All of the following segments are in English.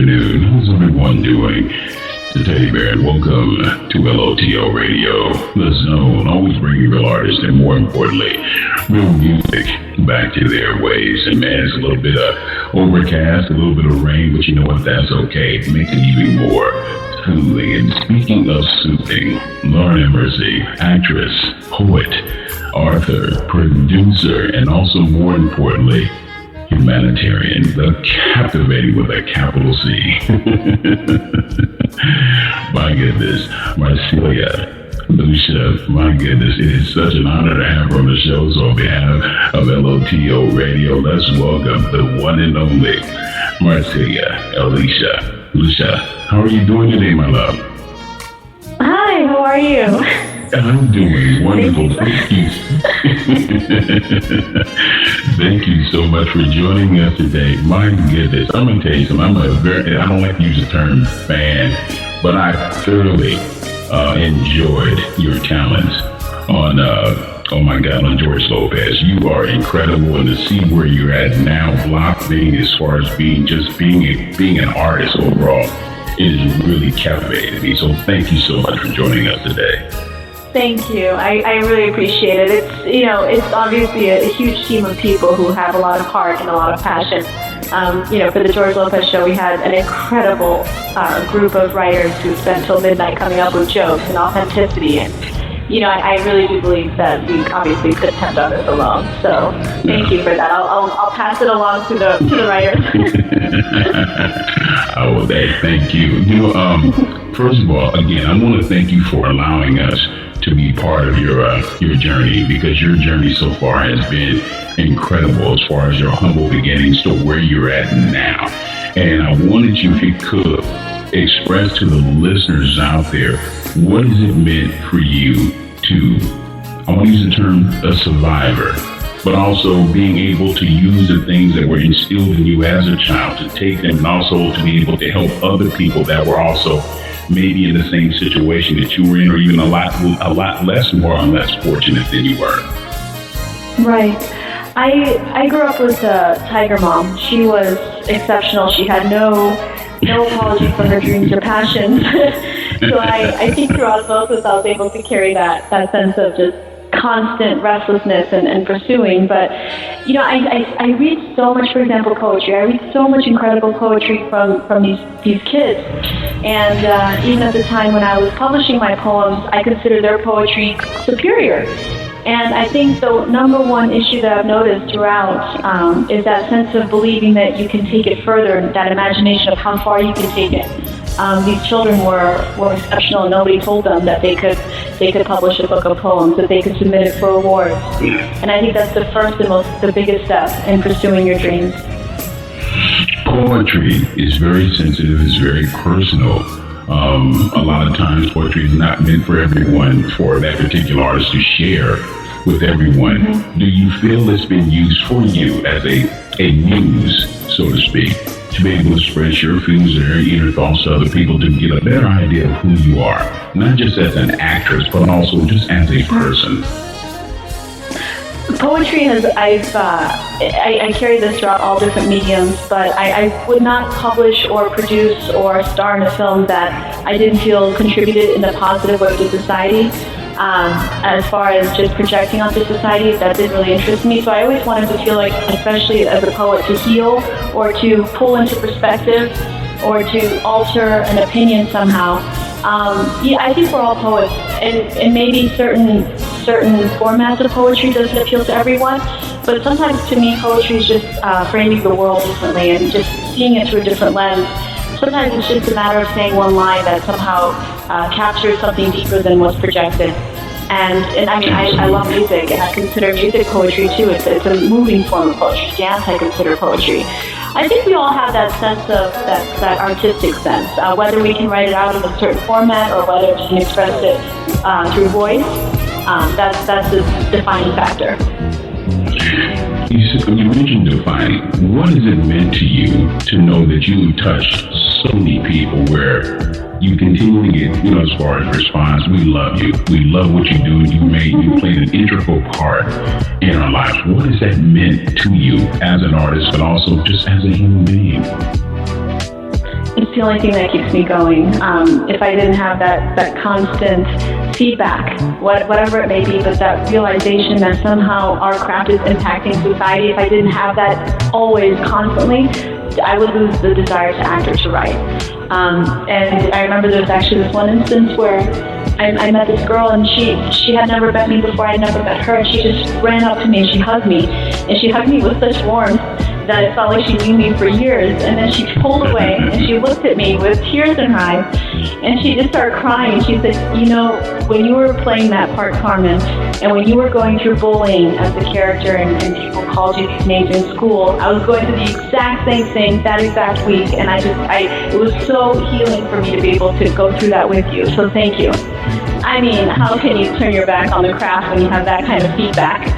afternoon. How's everyone doing? It's Teddy Bear, and welcome to LOTO Radio, The Zone, always bringing real artists and, more importantly, real music back to their waves. And man, it's a little bit of overcast, a little bit of rain, but you know what? That's okay. It makes it even more soothing. And speaking of soothing, Lord have mercy, actress, poet, author, producer, and also, more importantly, humanitarian, the captivating with a capital C. My goodness, Masiela Lusha, my goodness, it is such an honor to have her on the show. So on behalf of LOTO Radio, let's welcome the one and only Masiela Lusha. How are you doing today, my love? Hi, how are you? I'm doing wonderful. Thank you. Thank you so much for joining us today. My goodness, I'm going to tell you something. I don't like to use the term fan, but I thoroughly enjoyed your talents on, on George Lopez. You are incredible, and to see where you're at now, blocking as far as being an artist overall, is really captivating me. So thank you so much for joining us today. Thank you. I really appreciate it. It's obviously a huge team of people who have a lot of heart and a lot of passion. For the George Lopez show, we had an incredible group of writers who spent till midnight coming up with jokes and authenticity. And, I really do believe that we obviously couldn't have done this alone. So thank you for that. I'll pass it along to the writers. Oh, thank you. First of all, again, I want to thank you for allowing us to be part of your journey, because your journey so far has been incredible as far as your humble beginnings to where you're at now. And I wanted you, if you could, express to the listeners out there, what has it meant for you to, I want to use the term, a survivor, but also being able to use the things that were instilled in you as a child, to take them and also to be able to help other people that were also maybe in the same situation that you were in, or even a lot less, more or less fortunate than you were. Right. I grew up with a tiger mom. She was exceptional. She had no apology for her dreams or passions. So I think through osmosis I was able to carry that sense of just constant restlessness and pursuing. But I read so much, for example, poetry. I read so much incredible poetry from these kids. And even at the time when I was publishing my poems, I consider their poetry superior. And I think the number one issue that I've noticed throughout is that sense of believing that you can take it further, that imagination of how far you can take it. These children were exceptional, and nobody told them that they could publish a book of poems, that they could submit it for awards. And I think that's the first and the biggest step in pursuing your dreams. Poetry is very sensitive, it's very personal. A lot of times poetry is not meant for everyone, for that particular artist to share with everyone. Mm-hmm. Do you feel it's been used for you as a muse, so to speak, to be able to express your feelings or your inner thoughts to other people, to get a better idea of who you are, not just as an actress, but also just as a person? Poetry I carry this throughout all different mediums, but I would not publish or produce or star in a film that I didn't feel contributed in a positive way to society. As far as just projecting onto society, that didn't really interest me. So I always wanted to feel like, especially as a poet, to heal or to pull into perspective or to alter an opinion somehow. I think we're all poets, and maybe certain formats of poetry doesn't appeal to everyone, but sometimes to me poetry is just framing the world differently and just seeing it through a different lens. Sometimes it's just a matter of saying one line that somehow captures something deeper than what's projected. And I mean, I love music, and I consider music poetry too. It's a moving form of poetry. Dance I consider poetry. I think we all have that sense of that artistic sense, whether we can write it out in a certain format or whether we can express it through voice. That's the defining factor. You mentioned defining. What has it meant to you to know that you touched so many people, where you continue to get, as far as response, we love you. We love what you do. You played an integral part in our lives. What has that meant to you as an artist, but also just as a human being? the only thing that keeps me going. If I didn't have that constant feedback, whatever it may be, but that realization that somehow our craft is impacting society, if I didn't have that always constantly, I would lose the desire to act or to write. And I remember there was actually this one instance where I met this girl, and she had never met me before. I had never met her, and she just ran up to me and she hugged me. And she hugged me with such warmth that it felt like she knew me for years. And then she pulled away and she looked at me with tears in her eyes, and she just started crying. And she said, you know, when you were playing that part, Carmen, and when you were going through bullying as the character and people called you these names in school, I was going through the exact same thing that exact week, and it was so healing for me to be able to go through that with you. So thank you. I mean, how can you turn your back on the craft when you have that kind of feedback?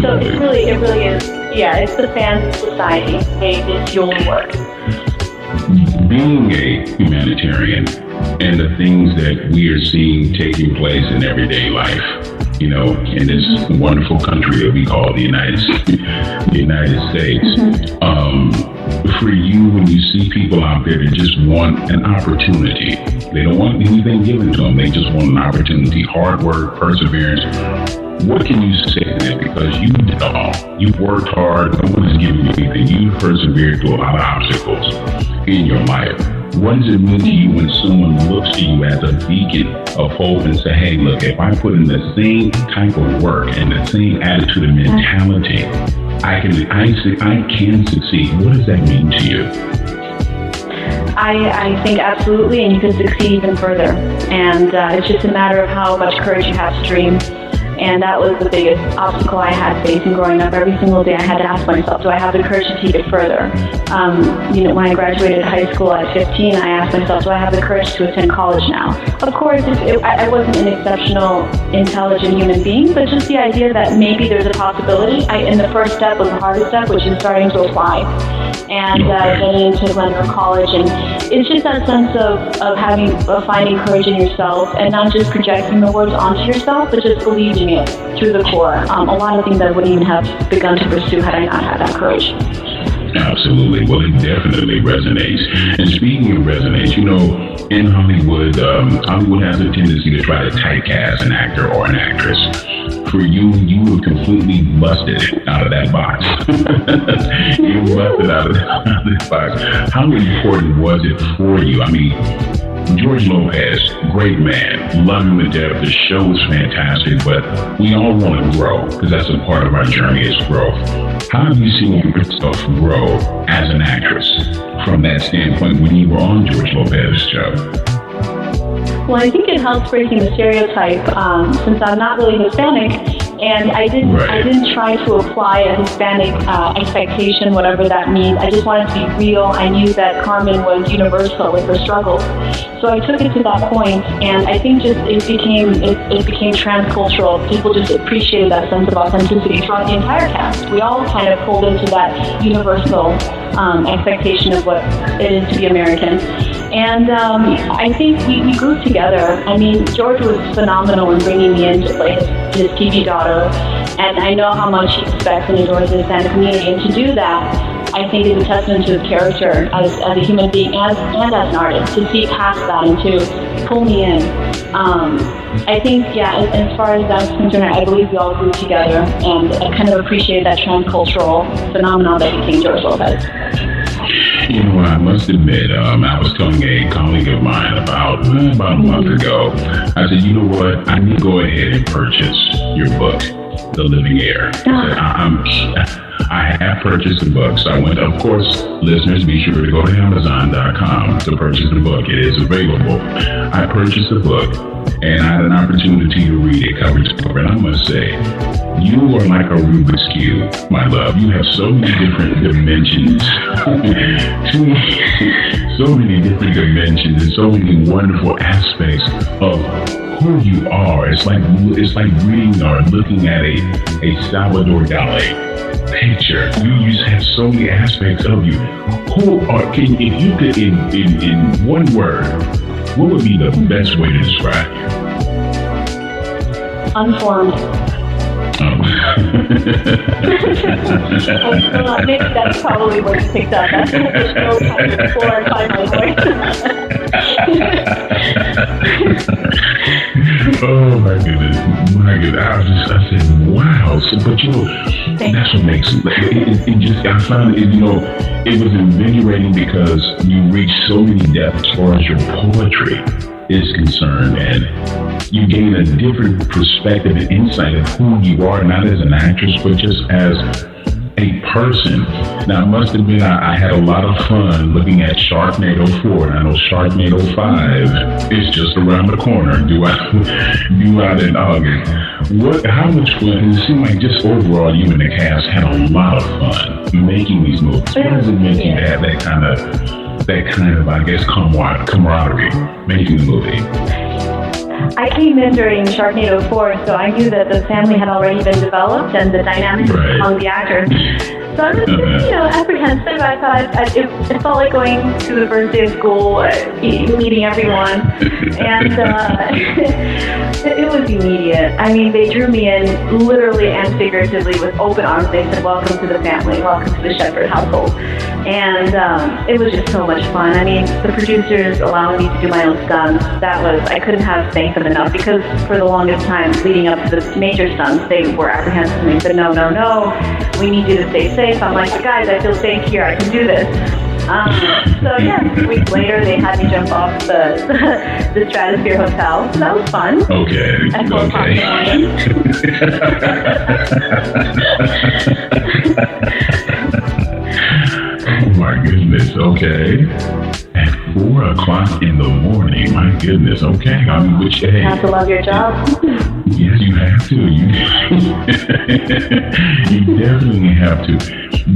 So it really is. Yeah, it's the fans of society. They fuel the work. Being a humanitarian and the things that we are seeing taking place in everyday life, you know, in this wonderful country that we call the United States. For you, when you see people out there that just want an opportunity, they don't want anything given to them, they just want an opportunity, hard work, perseverance. What can you say to them? Because you did it all. You've worked hard. No one has given you anything. You've persevered through a lot of obstacles in your life. What does it mean to you when someone looks to you as a beacon of hope and say, hey, look, if I put in the same type of work and the same attitude and mentality, I can succeed. What does that mean to you? I think absolutely, and you can succeed even further. And it's just a matter of how much courage you have to dream. And that was the biggest obstacle I had facing growing up. Every single day I had to ask myself, do I have the courage to take it further? When I graduated high school at 15, I asked myself, do I have the courage to attend college now? Of course, I wasn't an exceptional, intelligent human being, but just the idea that maybe there's a possibility. And the first step was the hardest step, which is starting to apply and getting into Glenroe College. And it's just that sense of finding courage in yourself and not just projecting the words onto yourself, but just believing it through the core. A lot of things I wouldn't even have begun to pursue had I not had that courage. Absolutely. Well, it definitely resonates. And speaking of resonates, you know, in Hollywood, Hollywood has a tendency to try to typecast an actor or an actress. For you, you were completely busted out of that box. You were busted out of that box. How important was it for you? I mean, George Lopez, great man, love him to death. The show was fantastic, but we all want to grow because that's a part of our journey is growth. How have you seen yourself grow as an actress from that standpoint when you were on George Lopez's show? Well, I think it helps breaking the stereotype since I'm not really Hispanic, and I didn't try to apply a Hispanic expectation, whatever that means. I just wanted to be real. I knew that Carmen was universal with her struggles, so I took it to that point, and I think just it became transcultural. People just appreciated that sense of authenticity throughout the entire cast. We all kind of pulled into that universal expectation of what it is to be American. And I think we grew together. I mean, George was phenomenal in bringing me in to play his TV daughter, and I know how much he respects and adores the Hispanic community. And to do that, I think is a testament to his character as a human being and as an artist, to see past that and to pull me in. I think, as far as that's concerned, I believe we all grew together, and I kind of appreciated that transcultural phenomenon that became George Lopez. You know, I must admit, I was telling a colleague of mine about a month ago, I said, you know what, I need to go ahead and purchase your book, The Living Air. I have purchased the book. So I went, of course, listeners, be sure to go to Amazon.com to purchase the book. It is available. I purchased the book, and I had an opportunity to read it cover to cover. And I must say, you are like a Rubik's Cube, my love. You have so many different dimensions. So many different dimensions and so many wonderful aspects of who you are. It's like reading or looking at a Salvador Dali picture. You just have so many aspects of you. If you could, in one word, what would be the best way to describe you? Unformed. Maybe that's probably what you picked up. That's no time before I find my voice. Oh my goodness. I said, wow. So, but that's what makes it just, I found it, it was invigorating because you reach so many depths as far as your poetry is concerned, and you gain a different perspective and insight of who you are, not as an actress, but just as a person. Now, I must admit, I had a lot of fun looking at Sharknado 4, and I know Sharknado 5 is just around the corner, due out in August. How much fun? It seemed like just overall, you and the cast had a lot of fun making these movies. What does it make you to have that kind of, I guess, camaraderie making the movie? I came in during Sharknado 4, so I knew that the family had already been developed and the dynamics among the actors. So I was just, apprehensive. I thought it felt like going to the first day of school, meeting everyone, and it was immediate. I mean, they drew me in literally and figuratively with open arms. They said, "Welcome to the family, welcome to the Shepherd household," and it was just so much fun. I mean, the producers allowing me to do my own stunts, I couldn't have thanked them enough, because for the longest time leading up to the major stunts, they were apprehensive and they said, no, we need you to stay safe. I'm like, guys, I feel safe here, I can do this. So yeah, weeks later they had me jump off the Stratosphere Hotel, so that was fun. Okay. Oh my goodness, okay. At 4 o'clock in the morning, my goodness, okay. I mean, you have to love your job. Yes, you have to. You definitely have to.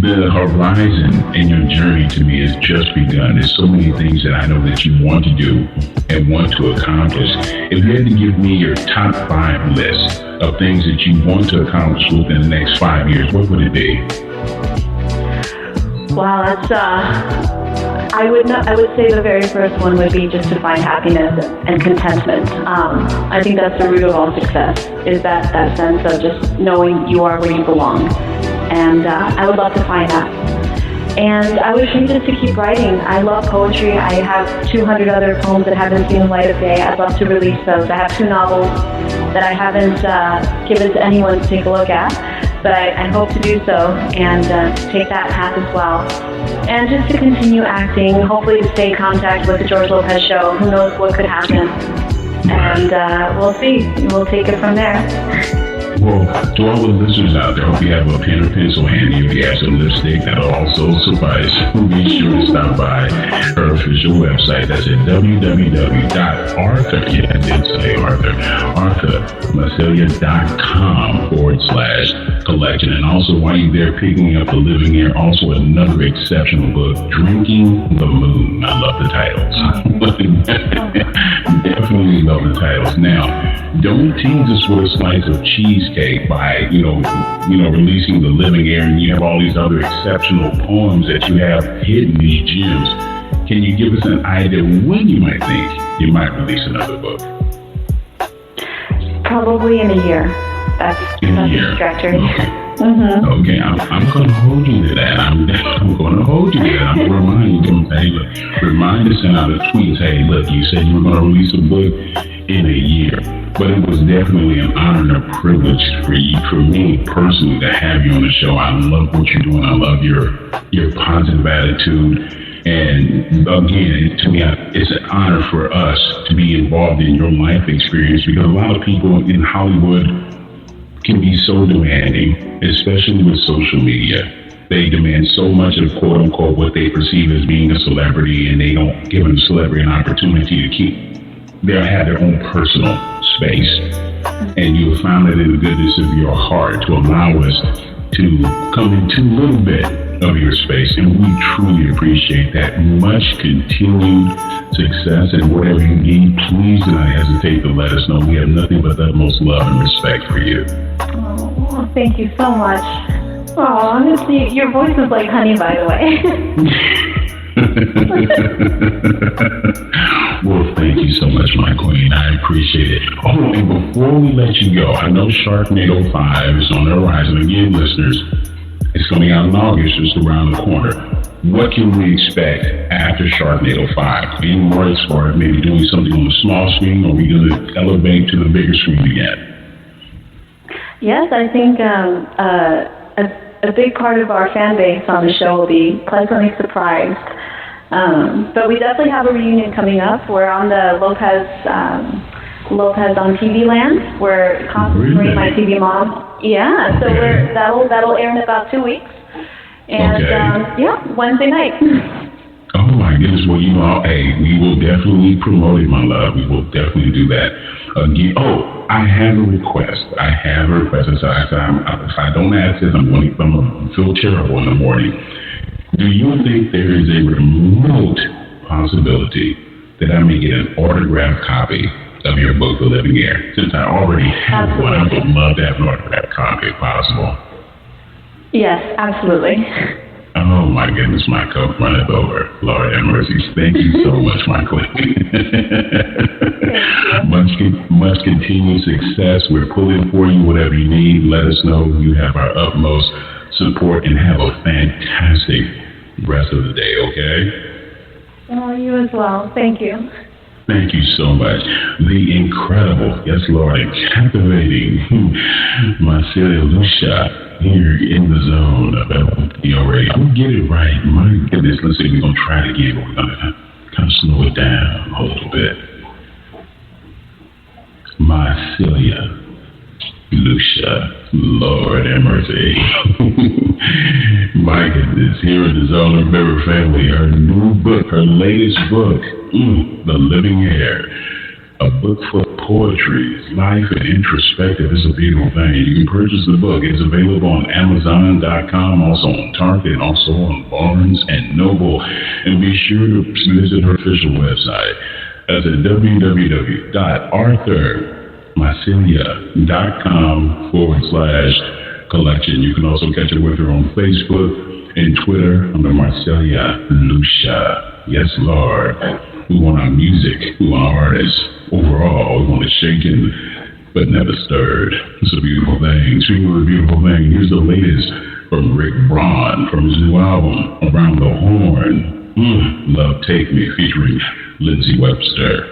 The horizon in your journey to me has just begun. There's so many things that I know that you want to do and want to accomplish. If you had to give me your top 5 list of things that you want to accomplish within the next 5 years, what would it be? Wow, that's I would say the very first one would be just to find happiness and contentment. I think that's the root of all success, is that sense of just knowing you are where you belong. And I would love to find that. And I wish me just to keep writing. I love poetry. I have 200 other poems that haven't seen the light of day. I'd love to release those. I have 2 novels that I haven't given to anyone to take a look at, but I hope to do so and take that path as well. And just to continue acting, hopefully to stay in contact with the George Lopez show. Who knows what could happen? And we'll see. We'll take it from there. Well, to all the listeners out there, if you have a pen or pencil handy, if you have some lipstick, that'll also suffice. Be sure to stop by her official website. That's at arthurmasiela.com/collection. And also, while you're there picking up The Living Air, also another exceptional book, Drinking the Moon. I love the titles. Definitely love the titles. Now, don't tease us with a slice of cheesecake by, releasing The Living Air, and you have all these other exceptional poems that you have hidden, these gems. Can you give us an idea when you might think you might release another book? Probably in a year. That's a trajectory. Okay. Mm-hmm. Okay, I'm going to hold you to that. I'm going to hold you to that. I'm going to remind us, send out a tweet. Hey, look, you said you were going to release a book in a year. But it was definitely an honor and a privilege for me personally, to have you on the show. I love what you're doing. I love your positive attitude. And again, to me, it's an honor for us to be involved in your life experience, because a lot of people in Hollywood can be so demanding, especially with social media. They demand so much of, quote unquote, what they perceive as being a celebrity, and they don't give a celebrity an opportunity to have their own personal space. And you have found it in the goodness of your heart to allow us to come into a little bit of your space, and we truly appreciate that. Much continued success, and whatever you need, please do not hesitate to let us know. We have nothing but the utmost love and respect for you. Oh, thank you so much. Oh, honestly, your voice is like honey, by the way. Well, thank Thank you so much, my queen. I appreciate it. Oh, and before we let you go, I know Sharknado 5 is on the horizon. Again, listeners, it's coming out in August, just around the corner. What can we expect after Sharknado 5? Any more as far as maybe doing something on the small screen, or are we going to elevate to the bigger screen again? Yes, I think a big part of our fan base on the show will be pleasantly surprised. But we definitely have a reunion coming up. We're on the Lopez on TV land. We're constantly my TV mom. Yeah, so that'll air in about 2 weeks. And Wednesday night. Oh my goodness! Well, hey, we will definitely promote it, my love. We will definitely do that. Again, I have a request. So if I don't ask this, I'm going to feel terrible in the morning. Do you think there is a remote possibility that I may get an autographed copy of your book, The Living Air? Since I already have one, I would love to have an autographed copy if possible. Yes, absolutely. Oh my goodness, my cup runneth over. Lord have mercy. Thank you so much, my queen. Much continued success. We're pulling for you, whatever you need. Let us know. You have our utmost support, and have a fantastic rest of the day, okay? Oh, you as well. Thank you. Thank you so much. The incredible, yes Lord, and captivating Masiela Lusha here in the zone of LPO Radio. I'm going to get it right. My goodness, let's see, we're going to try it again, but we're going to kind of slow it down a little bit. Masiela Lusha, Lord have mercy. My goodness, here in the Zone of River Family, her new book, her latest book, The Living Air, a book full of poetry, life, and introspective. It's a beautiful thing. You can purchase the book. It's available on Amazon.com, also on Target, and also on Barnes and Noble. And be sure to visit her official website. That's at www.arthurmasiela.com/collection. You can also catch up with her on Facebook and Twitter under Masiela Lusha. Yes, Lord. We want our music. We want our artists. Overall, we want it shaken but never stirred. It's a beautiful thing. Speaking of a beautiful thing, here's the latest from Rick Braun from his new album, Around the Horn. Love Take Me, featuring Lindsay Webster.